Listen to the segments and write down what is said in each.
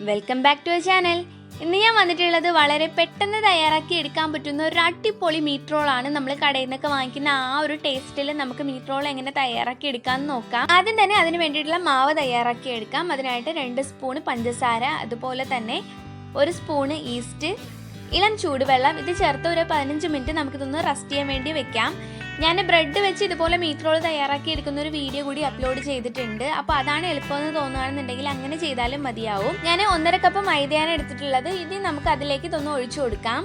Welcome back to our channel. ഇന്ന് ഞാൻ വന്നിട്ടുള്ളത് വളരെ പെട്ടെന്ന് തയ്യാറാക്കി എടുക്കാൻ പറ്റുന്ന ഒരു അടിപൊളി മീറ്റ് റോളാണ്. നമ്മൾ കടയിൽ നിന്നൊക്കെ വാങ്ങിക്കുന്ന ആ ഒരു ടേസ്റ്റിൽ നമുക്ക് മീറ്റ് റോൾ എങ്ങനെ തയ്യാറാക്കി എടുക്കാമെന്ന് നോക്കാം. ആദ്യം തന്നെ അതിന് വേണ്ടിയിട്ടുള്ള മാവ് തയ്യാറാക്കി എടുക്കാം. അതിനായിട്ട് 2 സ്പൂൺ പഞ്ചസാര, അതുപോലെ തന്നെ 1 സ്പൂണ് ഈസ്റ്റ്, ഇളം ചൂടുവെള്ളം ഇത് ചേർത്ത് ഒരു 15 മിനിറ്റ് നമുക്കിതൊന്ന് റസ്റ്റ് ചെയ്യാൻ വേണ്ടി വെക്കാം. ഞാൻ ബ്രെഡ് വെച്ച് ഇതുപോലെ മീറ്റ് റോൾ തയ്യാറാക്കി എടുക്കുന്ന ഒരു വീഡിയോ കൂടി അപ്ലോഡ് ചെയ്തിട്ടുണ്ട്. അപ്പോൾ അതാണ് എളുപ്പമെന്ന് തോന്നുകയാണെന്നുണ്ടെങ്കിൽ അങ്ങനെ ചെയ്താലും മതിയാവും. ഞാൻ 1.5 കപ്പ് മൈദയാണ് എടുത്തിട്ടുള്ളത്. ഇത് നമുക്ക് അതിലേക്ക് ഇതൊന്ന് ഒഴിച്ചു കൊടുക്കാം.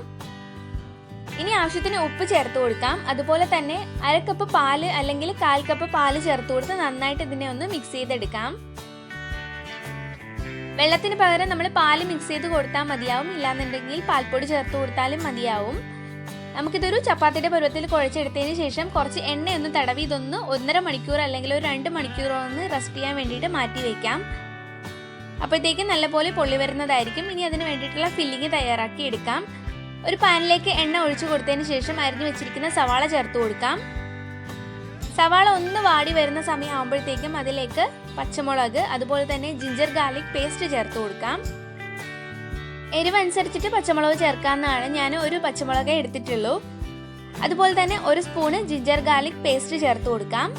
ഇനി ആവശ്യത്തിന് ഉപ്പ് ചേർത്ത് കൊടുക്കാം. അതുപോലെ തന്നെ 1/2 കപ്പ് പാല് അല്ലെങ്കിൽ 1/4 കപ്പ് പാല് ചേർത്ത് കൊടുത്ത് നന്നായിട്ട് ഇതിനെ ഒന്ന് മിക്സ് ചെയ്തെടുക്കാം. വെള്ളത്തിന് പകരം നമ്മൾ പാല് മിക്സ് ചെയ്ത് കൊടുത്താൽ മതിയാവും. ഇല്ലാന്നുണ്ടെങ്കിൽ പാൽപ്പൊടി ചേർത്ത് കൊടുത്താലും മതിയാവും. നമുക്കിതൊരു ചപ്പാത്തിയുടെ പരുവത്തിൽ കുഴച്ചെടുത്തതിന് ശേഷം കുറച്ച് എണ്ണയൊന്ന് തടവി ഇതൊന്ന് 1.5 മണിക്കൂർ അല്ലെങ്കിൽ ഒരു 2 മണിക്കൂർ ഒന്ന് റെസ്റ്റ് ചെയ്യാൻ വേണ്ടിയിട്ട് മാറ്റി വയ്ക്കാം. അപ്പോഴത്തേക്കും നല്ലപോലെ പൊള്ളി വരുന്നതായിരിക്കും. ഇനി അതിന് വേണ്ടിയിട്ടുള്ള ഫില്ലിങ് തയ്യാറാക്കി എടുക്കാം. ഒരു പാനിലേക്ക് എണ്ണ ഒഴിച്ചു കൊടുത്തതിന് ശേഷം അരിഞ്ഞു വെച്ചിരിക്കുന്ന സവാള ചേർത്ത് കൊടുക്കാം. സവാള ഒന്ന് വാടി വരുന്ന സമയം ആകുമ്പോഴത്തേക്കും അതിലേക്ക് പച്ചമുളക്, അതുപോലെ തന്നെ ജിഞ്ചർ ഗാർലിക് പേസ്റ്റ് ചേർത്ത് കൊടുക്കാം. എരിവ് അനുസരിച്ചിട്ട് പച്ചമുളക് ചേർക്കാമെന്നാണ്. ഞാൻ ഒരു പച്ചമുളകേ എടുത്തിട്ടുള്ളൂ. അതുപോലെ തന്നെ 1 സ്പൂണ് ജിഞ്ചർ ഗാർലിക് പേസ്റ്റ് ചേർത്ത് കൊടുക്കാം.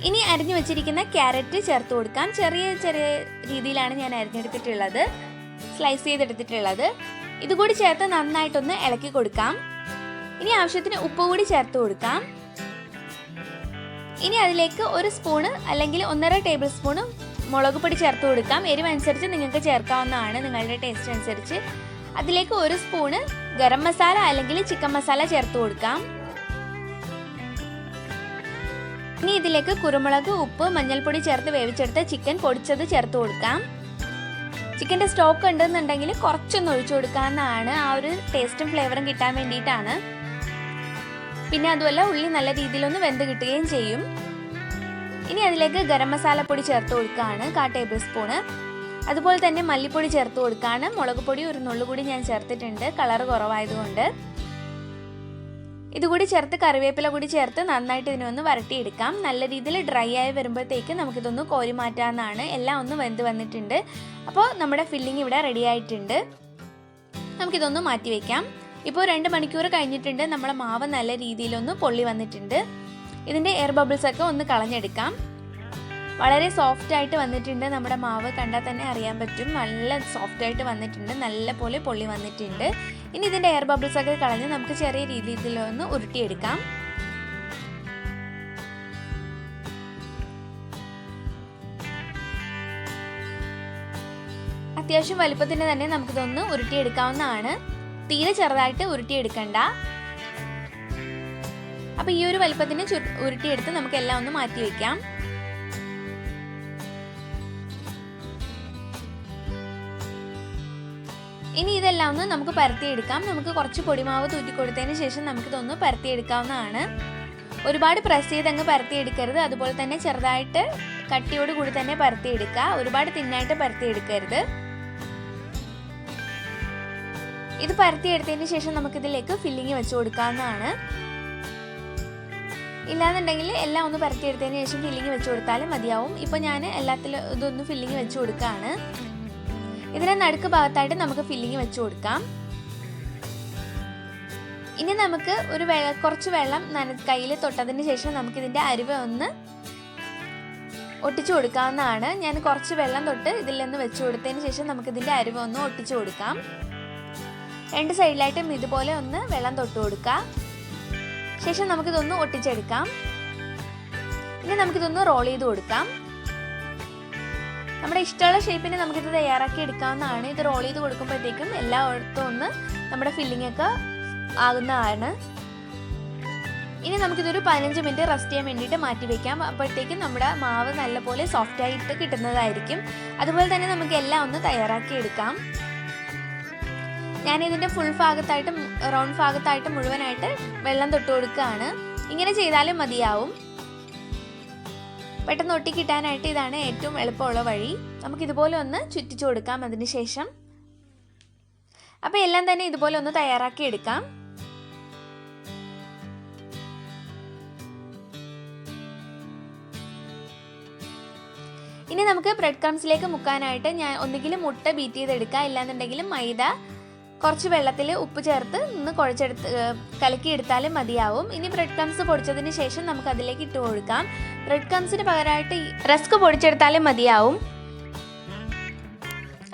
ഇനി അരിഞ്ഞു വെച്ചിരിക്കുന്ന ക്യാരറ്റ് ചേർത്ത് കൊടുക്കാം. ചെറിയ ചെറിയ രീതിയിലാണ് ഞാൻ അരിഞ്ഞെടുത്തിട്ടുള്ളത്, സ്ലൈസ് ചെയ്തെടുത്തിട്ടുള്ളത്. ഇതുകൂടി ചേർത്ത് നന്നായിട്ടൊന്ന് ഇളക്കി കൊടുക്കാം. ഇനി ആവശ്യത്തിന് ഉപ്പ് കൂടി ചേർത്ത് കൊടുക്കാം. ഇനി അതിലേക്ക് 1 സ്പൂണ് അല്ലെങ്കിൽ 1.5 ടേബിൾ സ്പൂണ് മുളക് പൊടി ചേർത്ത് കൊടുക്കാം. എരിവ് അനുസരിച്ച് നിങ്ങൾക്ക് ചേർക്കാവുന്നതാണ്, നിങ്ങളുടെ ടേസ്റ്റ് അനുസരിച്ച്. അതിലേക്ക് 1 സ്പൂണ് ഗരം മസാല അല്ലെങ്കിൽ ചിക്കൻ മസാല ചേർത്ത് കൊടുക്കാം. ഇനി ഇതിലേക്ക് കുരുമുളക്, ഉപ്പ്, മഞ്ഞൾപ്പൊടി ചേർത്ത് വേവിച്ചെടുത്ത ചിക്കൻ പൊടിച്ചത് ചേർത്ത് കൊടുക്കാം. ചിക്കൻ്റെ സ്റ്റോക്ക് ഉണ്ടെന്നുണ്ടെങ്കിൽ കുറച്ചൊന്ന് ഒഴിച്ചു കൊടുക്കാവുന്നതാണ്. ആ ഒരു ടേസ്റ്റും ഫ്ലേവറും കിട്ടാൻ വേണ്ടിയിട്ടാണ്. പിന്നെ അതുമല്ല ഉള്ളി നല്ല രീതിയിലൊന്ന് വെന്ത് കിട്ടുകയും ചെയ്യും. ഇനി അതിലേക്ക് ഗരം മസാല പൊടി ചേർത്ത് കൊടുക്കുകയാണ്, 1/4 ടേബിൾ സ്പൂണ്. അതുപോലെ തന്നെ മല്ലിപ്പൊടി ചേർത്ത് കൊടുക്കുകയാണ്. മുളക് പൊടി ഒരു നുള്ളു കൂടി ഞാൻ ചേർത്തിട്ടുണ്ട്, കളർ കുറവായതുകൊണ്ട്. ഇതുകൂടി ചേർത്ത് കറിവേപ്പില കൂടി ചേർത്ത് നന്നായിട്ട് ഇതിനൊന്ന് വരട്ടിയെടുക്കാം. നല്ല രീതിയിൽ ഡ്രൈ ആയി വരുമ്പോഴത്തേക്ക് നമുക്കിതൊന്ന് കോരി മാറ്റാവുന്നതാണ്. എല്ലാം ഒന്ന് വെന്ത് വന്നിട്ടുണ്ട്. അപ്പോൾ നമ്മുടെ ഫില്ലിംഗ് ഇവിടെ റെഡി ആയിട്ടുണ്ട്. നമുക്കിതൊന്ന് മാറ്റി വയ്ക്കാം. ഇപ്പോൾ 2 മണിക്കൂർ കഴിഞ്ഞിട്ടുണ്ട്. നമ്മുടെ മാവ് നല്ല രീതിയിലൊന്ന് പൊള്ളി വന്നിട്ടുണ്ട്. ഇതിൻ്റെ എയർ ബബിൾസ് ഒക്കെ ഒന്ന് കളഞ്ഞെടുക്കാം. വളരെ സോഫ്റ്റ് ആയിട്ട് വന്നിട്ടുണ്ട്. നമ്മുടെ മാവ് കണ്ടാൽ തന്നെ അറിയാൻ പറ്റും, നല്ല സോഫ്റ്റ് ആയിട്ട് വന്നിട്ടുണ്ട്, നല്ല പോലെ പൊള്ളി വന്നിട്ടുണ്ട്. ഇനി ഇതിൻ്റെ എയർ ബബിൾസ് ഒക്കെ കളഞ്ഞ് നമുക്ക് ചെറിയ രീതിയിലൊന്ന് ഉരുട്ടിയെടുക്കാം. അത്യാവശ്യം വലുപ്പത്തിന് തന്നെ നമുക്കിതൊന്ന് ഉരുട്ടിയെടുക്കാവുന്നതാണ്. തീരെ ചെറുതായിട്ട് ഉരുട്ടിയെടുക്കണ്ട. അപ്പോൾ ഈ ഒരു വലുപ്പത്തിന് ഉരുട്ടിയെടുത്ത് നമുക്ക് എല്ലാം ഒന്ന് മാറ്റി വയ്ക്കാം. ഇനി ഇതെല്ലാം ഒന്ന് നമുക്ക് പരത്തിയെടുക്കാം. നമുക്ക് കുറച്ച് പൊടിമാവ് തൂറ്റി കൊടുത്തതിന് ശേഷം നമുക്കിതൊന്ന് പരത്തിയെടുക്കാവുന്നതാണ്. ഒരുപാട് പ്രസ് ചെയ്ത് അങ്ങ് പരത്തിയെടുക്കരുത്. അതുപോലെ തന്നെ ചെറുതായിട്ട് കട്ടിയോട് കൂടി തന്നെ പരത്തിയെടുക്കുക. ഒരുപാട് തിന്നായിട്ട് പരത്തിയെടുക്കരുത്. ഇത് പരത്തിയെടുത്തതിന് ശേഷം നമുക്കിതിലേക്ക് ഫില്ലിങ് വെച്ച് കൊടുക്കാവുന്നതാണ്. ഇല്ലാന്നുണ്ടെങ്കിൽ എല്ലാം ഒന്ന് പരത്തിയെടുത്തതിന് ശേഷം ഫില്ലിങ് വെച്ച് കൊടുത്താലും മതിയാവും. ഇപ്പോൾ ഞാൻ എല്ലാത്തിലും ഇതൊന്ന് ഫില്ലിങ് വെച്ച് കൊടുക്കുകയാണ്. ഇതിനെ നടുക്ക് ഭാഗത്തായിട്ട് നമുക്ക് ഫില്ലിങ് വെച്ച് കൊടുക്കാം. ഇനി നമുക്ക് കുറച്ച് വെള്ളം കയ്യിൽ തൊട്ടതിന് ശേഷം നമുക്കിതിൻ്റെ അരിവ് ഒന്ന് ഒട്ടിച്ചു കൊടുക്കാവുന്നതാണ്. ഞാൻ കുറച്ച് വെള്ളം തൊട്ട് ഇതിൽ നിന്ന് വെച്ച് കൊടുത്തതിന് ശേഷം നമുക്കിതിൻ്റെ അരിവ് ഒന്ന് ഒട്ടിച്ചു കൊടുക്കാം. 2 സൈഡിലായിട്ടും ഇതുപോലെ ഒന്ന് വെള്ളം തൊട്ട് കൊടുക്കുക. ശേഷം നമുക്കിതൊന്ന് ഒട്ടിച്ചെടുക്കാം. ഇനി നമുക്കിതൊന്ന് റോൾ ചെയ്ത് കൊടുക്കാം. നമ്മുടെ ഇഷ്ടമുള്ള ഷേപ്പിന് നമുക്കിത് തയ്യാറാക്കി എടുക്കാവുന്നതാണ്. ഇത് റോൾ ചെയ്ത് കൊടുക്കുമ്പോഴത്തേക്കും എല്ലായിടത്തും ഒന്ന് നമ്മുടെ ഫില്ലിംഗ് ഒക്കെ ആകുന്നതാണ്. ഇനി നമുക്കിതൊരു 15 മിനിറ്റ് റെസ്റ്റ് ചെയ്യാൻ വേണ്ടിയിട്ട് മാറ്റി വയ്ക്കാം. അപ്പോഴത്തേക്കും നമ്മുടെ മാവ് നല്ലപോലെ സോഫ്റ്റ് ആയിട്ട് കിട്ടുന്നതായിരിക്കും. അതുപോലെ തന്നെ നമുക്ക് എല്ലാം ഒന്ന് തയ്യാറാക്കി എടുക്കാം. ഞാനിതിൻ്റെ ഫുൾ ഭാഗത്തായിട്ടും റൗണ്ട് ഭാഗത്തായിട്ടും മുഴുവനായിട്ട് വെള്ളം തൊട്ട് കൊടുക്കുകയാണ്. ഇങ്ങനെ ചെയ്താലും മതിയാവും. പെട്ടെന്ന് ഒട്ടി കിട്ടാനായിട്ട് ഇതാണ് ഏറ്റവും എളുപ്പമുള്ള വഴി. നമുക്കിതുപോലെ ഒന്ന് ചുറ്റിച്ചു കൊടുക്കാം. അതിന് ശേഷം അപ്പോൾ എല്ലാം തന്നെ ഇതുപോലെ ഒന്ന് തയ്യാറാക്കി എടുക്കാം. ഇനി നമുക്ക് ബ്രെഡ് ക്രംസിലേക്ക് മുക്കാനായിട്ട് ഞാൻ ഒന്നുകിൽ മുട്ട ബീറ്റ് ചെയ്തെടുക്കുക, ഇല്ലാന്നുണ്ടെങ്കിൽ മൈദ കുറച്ച് വെള്ളത്തിൽ ഉപ്പ് ചേർത്ത് ഒന്ന് കലക്കിയെടുത്താലും മതിയാവും. ഇനി ബ്രെഡ് ക്രംസ് പൊടിച്ചതിന് ശേഷം നമുക്ക് അതിലേക്ക് ഇട്ട് കൊടുക്കാം. ബ്രെഡ് ക്രംസിന് പകരമായിട്ട് റസ്ക് പൊടിച്ചെടുത്താലും മതിയാവും.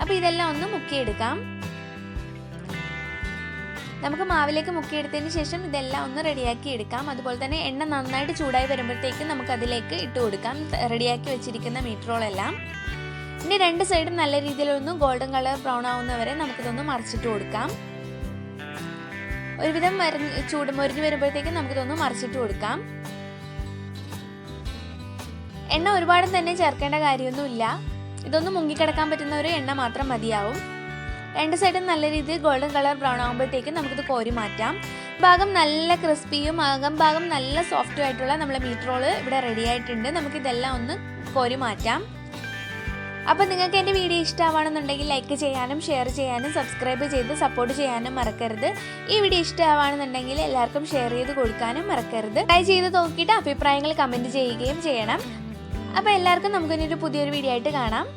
അപ്പോൾ ഇതെല്ലാം ഒന്ന് മുക്കിയെടുക്കാം. നമുക്ക് മാവിലേക്ക് മുക്കിയെടുത്തതിന് ശേഷം ഇതെല്ലാം ഒന്ന് റെഡിയാക്കി എടുക്കാം. അതുപോലെ തന്നെ എണ്ണ നന്നായിട്ട് ചൂടായി വരുമ്പോഴത്തേക്കും നമുക്ക് അതിലേക്ക് ഇട്ട് കൊടുക്കാം റെഡിയാക്കി വെച്ചിരിക്കുന്ന മീറ്റ് റോളെല്ലാം. ഇനി രണ്ട് സൈഡും നല്ല രീതിയിലൊന്ന് ഗോൾഡൻ കളർ ബ്രൗൺ ആവുന്നവരെ നമുക്കിതൊന്ന് മറിച്ചിട്ട് കൊടുക്കാം. ഒരുവിധം മൊരിഞ്ഞ് വരുമ്പോഴത്തേക്കും നമുക്കിതൊന്ന് മറിച്ചിട്ട് കൊടുക്കാം. എണ്ണ ഒരുപാട് തന്നെ ചേർക്കേണ്ട കാര്യമൊന്നുമില്ല. ഇതൊന്ന് മുങ്ങിക്കിടക്കാൻ പറ്റുന്ന ഒരു എണ്ണ മാത്രം മതിയാവും. രണ്ട് സൈഡും നല്ല രീതിയിൽ ഗോൾഡൻ കളർ ബ്രൗൺ ആകുമ്പോഴത്തേക്കും നമുക്കിത് കോരി മാറ്റാം. ഭാഗം നല്ല ക്രിസ്പിയും ഭാഗം നല്ല സോഫ്റ്റും ആയിട്ടുള്ള നമ്മളെ മീറ്റ് റോള് ഇവിടെ റെഡി ആയിട്ടുണ്ട്. നമുക്കിതെല്ലാം ഒന്ന് കോരി മാറ്റാം. അപ്പോൾ നിങ്ങൾക്ക് എൻ്റെ വീഡിയോ ഇഷ്ടമാണെന്നുണ്ടെങ്കിൽ ലൈക്ക് ചെയ്യാനും ഷെയർ ചെയ്യാനും സബ്സ്ക്രൈബ് ചെയ്ത് സപ്പോർട്ട് ചെയ്യാനും മറക്കരുത്. ഈ വീഡിയോ ഇഷ്ടമാണെന്നുണ്ടെങ്കിൽ എല്ലാവർക്കും ഷെയർ ചെയ്ത് കൊടുക്കാനും മറക്കരുത്. ട്രൈ ചെയ്ത് നോക്കിയിട്ട് അഭിപ്രായങ്ങൾ കമൻറ്റ് ചെയ്യുകയും ചെയ്യണം. അപ്പോൾ എല്ലാവർക്കും നമുക്കിനി ഒരു പുതിയൊരു വീഡിയോ ആയിട്ട് കാണാം.